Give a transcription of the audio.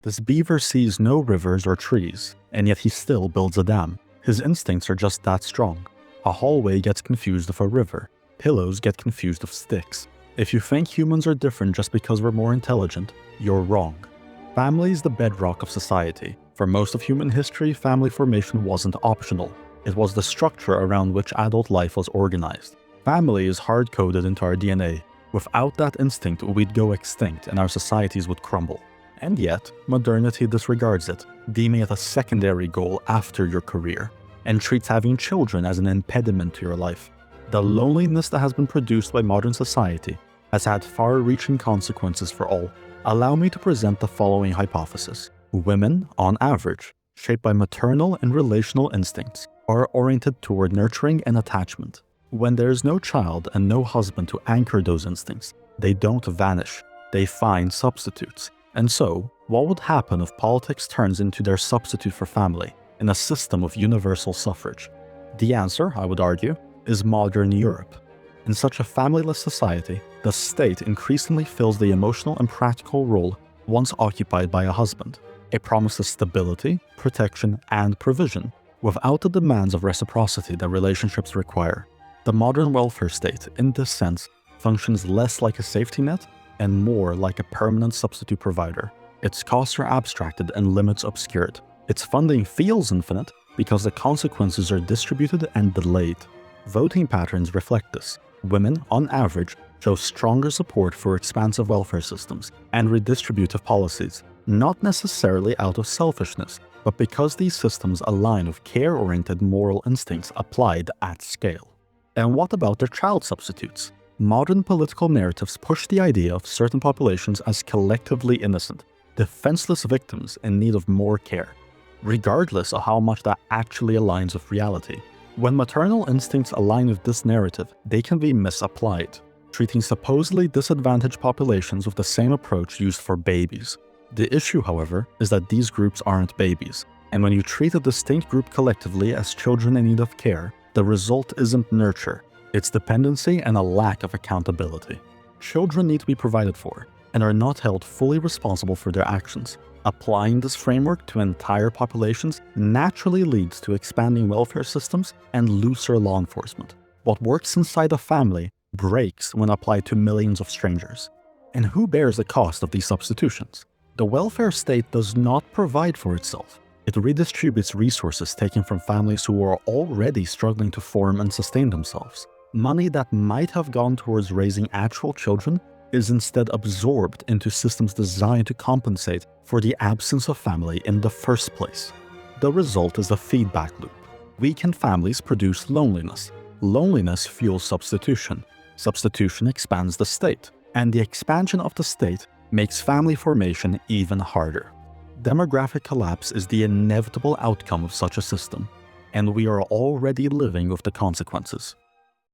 This beaver sees no rivers or trees, and yet he still builds a dam. His instincts are just that strong. A hallway gets confused of a river. Pillows get confused of sticks. If you think humans are different just because we're more intelligent, you're wrong. Family is the bedrock of society. For most of human history, family formation wasn't optional. It was the structure around which adult life was organized. Family is hard-coded into our DNA. Without that instinct, we'd go extinct and our societies would crumble. And yet, modernity disregards it, deeming it a secondary goal after your career, and treats having children as an impediment to your life. The loneliness that has been produced by modern society has had far-reaching consequences for all. Allow me to present the following hypothesis. Women, on average, shaped by maternal and relational instincts, are oriented toward nurturing and attachment. When there is no child and no husband to anchor those instincts, they don't vanish, they find substitutes. And so, what would happen if politics turns into their substitute for family, in a system of universal suffrage? The answer, I would argue, is modern Europe. In such a familyless society, the state increasingly fills the emotional and practical role once occupied by a husband. It promises stability, protection, and provision, without the demands of reciprocity that relationships require. The modern welfare state, in this sense, functions less like a safety net and more like a permanent substitute provider. Its costs are abstracted and limits obscured. Its funding feels infinite because the consequences are distributed and delayed. Voting patterns reflect this. Women, on average, show stronger support for expansive welfare systems and redistributive policies, not necessarily out of selfishness, but because these systems align with care-oriented moral instincts applied at scale. And what about their child substitutes? Modern political narratives push the idea of certain populations as collectively innocent, defenseless victims in need of more care, regardless of how much that actually aligns with reality. When maternal instincts align with this narrative, they can be misapplied, treating supposedly disadvantaged populations with the same approach used for babies. The issue, however, is that these groups aren't babies, and when you treat a distinct group collectively as children in need of care, the result isn't nurture, it's dependency and a lack of accountability. Children need to be provided for, and are not held fully responsible for their actions. Applying this framework to entire populations naturally leads to expanding welfare systems and looser law enforcement. What works inside a family breaks when applied to millions of strangers. And who bears the cost of these substitutions? The welfare state does not provide for itself. It redistributes resources taken from families who are already struggling to form and sustain themselves. Money that might have gone towards raising actual children is instead absorbed into systems designed to compensate for the absence of family in the first place. The result is a feedback loop. Weakened families produce loneliness. Loneliness fuels substitution. Substitution expands the state, and the expansion of the state makes family formation even harder. Demographic collapse is the inevitable outcome of such a system, and we are already living with the consequences.